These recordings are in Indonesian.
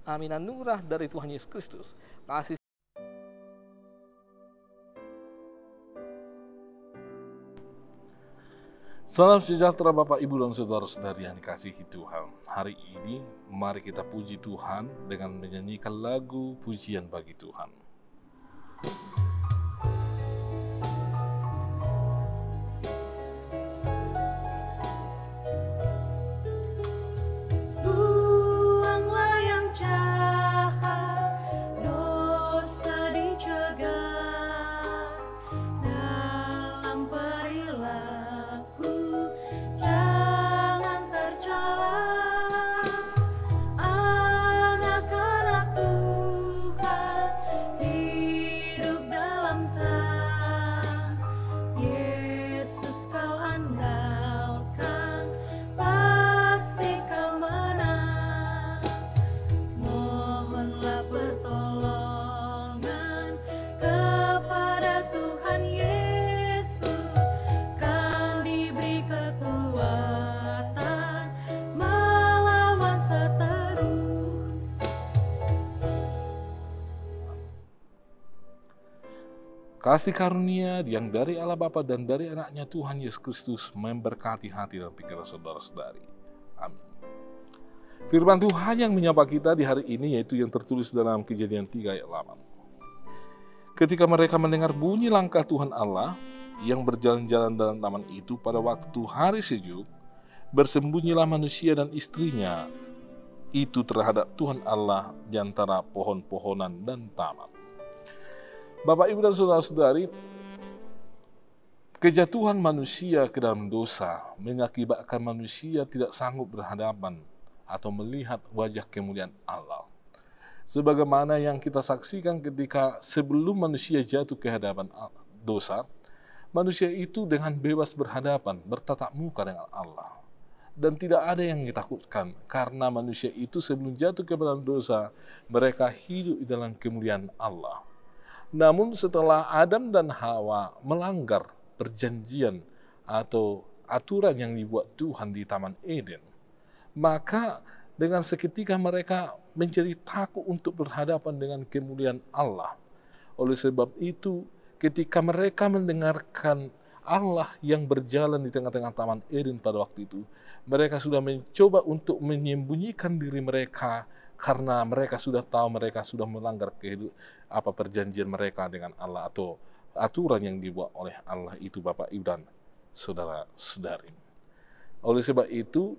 Amin. Anugerah dari Tuhan Yesus Kristus, kasih Salam sejahtera Bapak, Ibu, dan saudara-saudari yang dikasihi Tuhan. Hari ini mari kita puji Tuhan dengan menyanyikan lagu pujian bagi Tuhan. Buanglah yang jahat, dosa dicegah dalam perilaku, jangan tercela. Anak-anak Tuhan hidup dalam terang, Yesus kau andalkan, pasti kau menang. Mohonlah pertolongan kepada Tuhan Yesus, kan diberi kekuatan melawan seteru. Kasih karunia yang dari Allah Bapa dan dari anaknya Tuhan Yesus Kristus memberkati hati dan pikiran saudara-saudari. Amin. Firman Tuhan yang menyapa kita di hari ini yaitu yang tertulis dalam Kejadian 3 ayat 8. Ketika mereka mendengar bunyi langkah Tuhan Allah yang berjalan-jalan dalam taman itu pada waktu hari sejuk, bersembunyilah manusia dan istrinya itu terhadap Tuhan Allah di antara pohon-pohonan dan taman. Bapak, Ibu, dan saudara-saudari, kejatuhan manusia ke dalam dosa mengakibatkan manusia tidak sanggup berhadapan atau melihat wajah kemuliaan Allah. Sebagaimana yang kita saksikan ketika sebelum manusia jatuh ke hadapan dosa, manusia itu dengan bebas berhadapan, bertatap muka dengan Allah. Dan tidak ada yang ditakutkan, karena manusia itu sebelum jatuh ke dalam dosa, mereka hidup di dalam kemuliaan Allah. Namun setelah Adam dan Hawa melanggar perjanjian atau aturan yang dibuat Tuhan di Taman Eden, maka dengan seketika mereka menjadi takut untuk berhadapan dengan kemuliaan Allah. Oleh sebab itu, ketika mereka mendengarkan Allah yang berjalan di tengah-tengah Taman Eden pada waktu itu, mereka sudah mencoba untuk menyembunyikan diri mereka karena mereka sudah tahu mereka sudah melanggar perjanjian mereka dengan Allah atau aturan yang dibuat oleh Allah itu, Bapak, Ibu, dan saudara-saudari. Oleh sebab itu,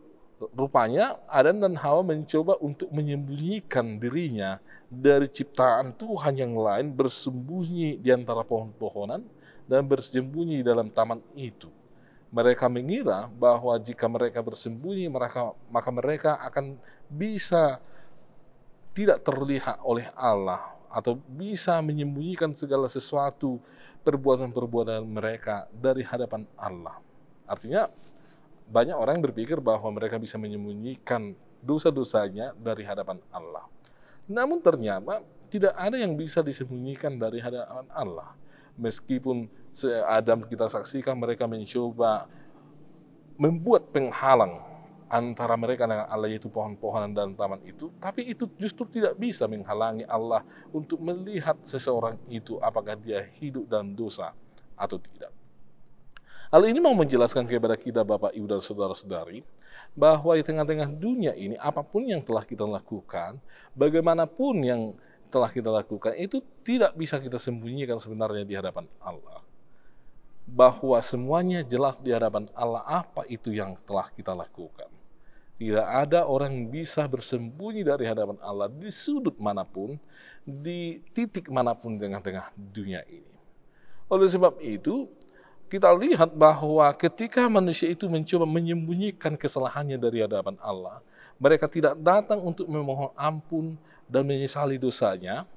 rupanya Adam dan Hawa mencoba untuk menyembunyikan dirinya dari ciptaan Tuhan yang lain, bersembunyi di antara pohon-pohonan dan bersembunyi dalam taman itu. Mereka mengira bahwa jika mereka bersembunyi, maka mereka akan bisa tidak terlihat oleh Allah atau bisa menyembunyikan segala sesuatu perbuatan-perbuatan mereka dari hadapan Allah. Artinya banyak orang berpikir bahwa mereka bisa menyembunyikan dosa-dosanya dari hadapan Allah. Namun ternyata tidak ada yang bisa disembunyikan dari hadapan Allah. Meskipun Adam kita saksikan mereka mencoba membuat penghalang antara mereka dengan Allah, yaitu pohon-pohonan dan taman itu, tapi itu justru tidak bisa menghalangi Allah untuk melihat seseorang itu apakah dia hidup dalam dosa atau tidak. Hal ini mau menjelaskan kepada kita, Bapak, Ibu, dan saudara-saudari, bahwa di tengah-tengah dunia ini, apapun yang telah kita lakukan, bagaimanapun yang telah kita lakukan, itu tidak bisa kita sembunyikan sebenarnya di hadapan Allah. Bahwa semuanya jelas di hadapan Allah apa itu yang telah kita lakukan. Tidak ada orang yang bisa bersembunyi dari hadapan Allah di sudut manapun, di titik manapun di tengah-tengah dunia ini. Oleh sebab itu, kita lihat bahwa ketika manusia itu mencoba menyembunyikan kesalahannya dari hadapan Allah, mereka tidak datang untuk memohon ampun dan menyesali dosanya.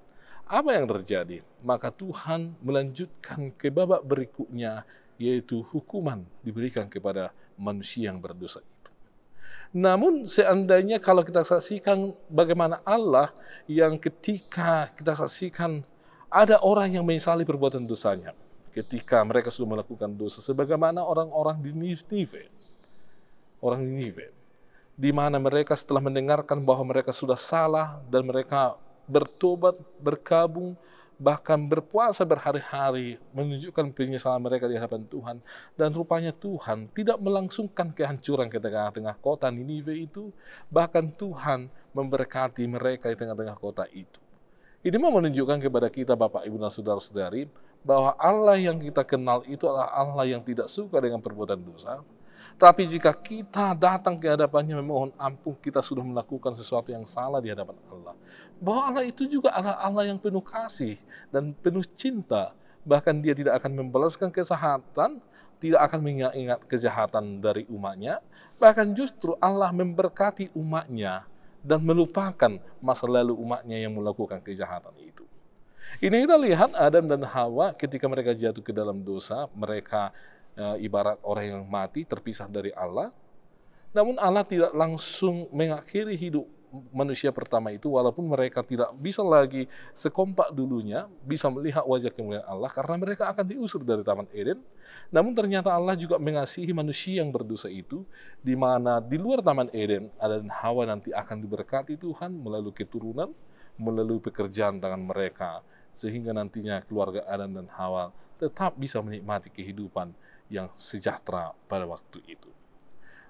Apa yang terjadi? Maka Tuhan melanjutkan ke babak berikutnya, yaitu hukuman diberikan kepada manusia yang berdosa itu. Namun seandainya kalau kita saksikan bagaimana Allah yang ketika kita saksikan ada orang yang menyesali perbuatan dosanya, ketika mereka sudah melakukan dosa, sebagaimana orang-orang di Ninive. Orang Ninive. di mana mereka setelah mendengarkan bahwa mereka sudah salah dan mereka bertobat, berkabung, bahkan berpuasa berhari-hari menunjukkan penyesalan mereka di hadapan Tuhan. Dan rupanya Tuhan tidak melangsungkan kehancuran ke tengah-tengah kota Ninive itu, bahkan Tuhan memberkati mereka di tengah-tengah kota itu. Ini mau menunjukkan kepada kita Bapak, Ibu, dan Saudara-saudari bahwa Allah yang kita kenal itu adalah Allah yang tidak suka dengan perbuatan dosa. Tapi jika kita datang ke hadapannya memohon ampun, kita sudah melakukan sesuatu yang salah di hadapan Allah. Bahwa Allah itu juga adalah Allah yang penuh kasih dan penuh cinta. Bahkan Dia tidak akan membalaskan kesalahan, tidak akan mengingat kejahatan dari umatnya. Bahkan justru Allah memberkati umatnya dan melupakan masa lalu umatnya yang melakukan kejahatan itu. Ini kita lihat Adam dan Hawa ketika mereka jatuh ke dalam dosa, mereka ibarat orang yang mati terpisah dari Allah. Namun Allah tidak langsung mengakhiri hidup manusia pertama itu, walaupun mereka tidak bisa lagi sekompak dulunya bisa melihat wajah kemuliaan Allah karena mereka akan diusir dari Taman Eden. Namun ternyata Allah juga mengasihi manusia yang berdosa itu, di mana di luar Taman Eden Adam dan Hawa nanti akan diberkati Tuhan melalui keturunan, melalui pekerjaan tangan mereka, sehingga nantinya keluarga Adam dan Hawa tetap bisa menikmati kehidupan yang sejahtera pada waktu itu.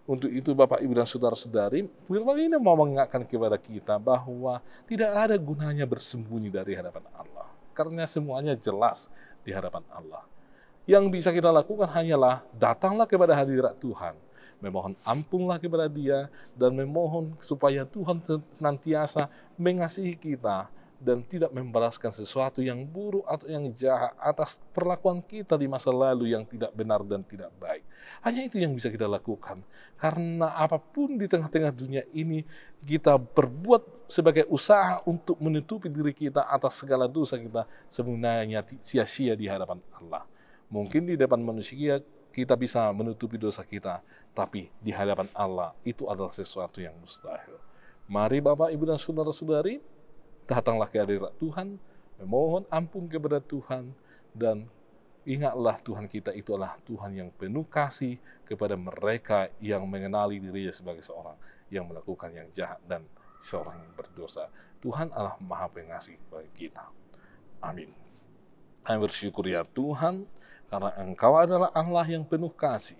Untuk itu Bapak, Ibu, dan Saudara-saudari, firman ini mau mengingatkan kepada kita bahwa tidak ada gunanya bersembunyi dari hadapan Allah, karena semuanya jelas di hadapan Allah. Yang bisa kita lakukan hanyalah datanglah kepada hadirat Tuhan, memohon ampunlah kepada Dia, dan memohon supaya Tuhan senantiasa mengasihi kita dan tidak membalaskan sesuatu yang buruk atau yang jahat atas perlakuan kita di masa lalu yang tidak benar dan tidak baik. Hanya itu yang bisa kita lakukan. Karena apapun di tengah-tengah dunia ini kita berbuat sebagai usaha untuk menutupi diri kita atas segala dosa kita, sebenarnya sia-sia di hadapan Allah. Mungkin di depan manusia kita bisa menutupi dosa kita, tapi di hadapan Allah itu adalah sesuatu yang mustahil. Mari Bapak, Ibu, dan Saudara-saudari, datanglah ke hadirat Tuhan, memohon ampun kepada Tuhan, dan ingatlah Tuhan kita itu adalah Tuhan yang penuh kasih kepada mereka yang mengenali dirinya sebagai seorang yang melakukan yang jahat dan seorang yang berdosa. Tuhan adalah Maha Pengasih bagi kita. Amin. Kami bersyukur ya Tuhan, karena Engkau adalah Allah yang penuh kasih.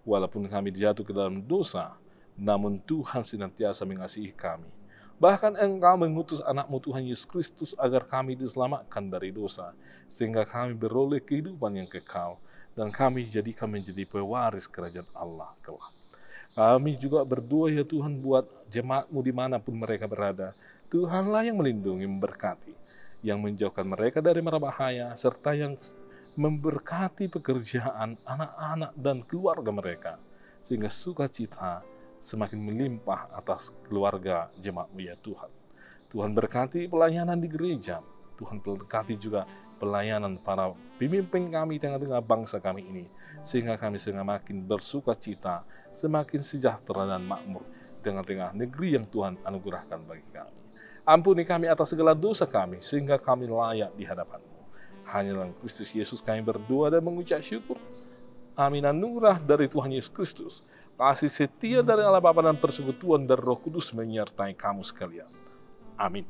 Walaupun kami jatuh ke dalam dosa, namun Tuhan senantiasa mengasihi kami. Bahkan Engkau mengutus anak-Mu Tuhan Yesus Kristus agar kami diselamatkan dari dosa, sehingga kami beroleh kehidupan yang kekal, dan kami dijadikan menjadi pewaris kerajaan Allah kelak. Kami juga berdoa ya Tuhan buat jemaat-Mu dimanapun mereka berada. Tuhanlah yang melindungi, memberkati, yang menjauhkan mereka dari mara bahaya, serta yang memberkati pekerjaan anak-anak dan keluarga mereka, sehingga sukacita semakin melimpah atas keluarga jemaat-Mu ya Tuhan. Tuhan berkati pelayanan di gereja. Tuhan berkati juga pelayanan para pemimpin kami tengah-tengah bangsa kami ini, sehingga kami semakin bersuka cita, semakin sejahtera dan makmur di tengah-tengah negeri yang Tuhan anugerahkan bagi kami. Ampuni kami atas segala dosa kami, sehingga kami layak di hadapan-Mu. Hanya dalam Kristus Yesus kami berdoa dan mengucap syukur. Amin. Anugerah dari Tuhan Yesus Kristus, kasih setia dari Allah Bapa dan persekutuan dari Roh Kudus menyertai kamu sekalian. Amin.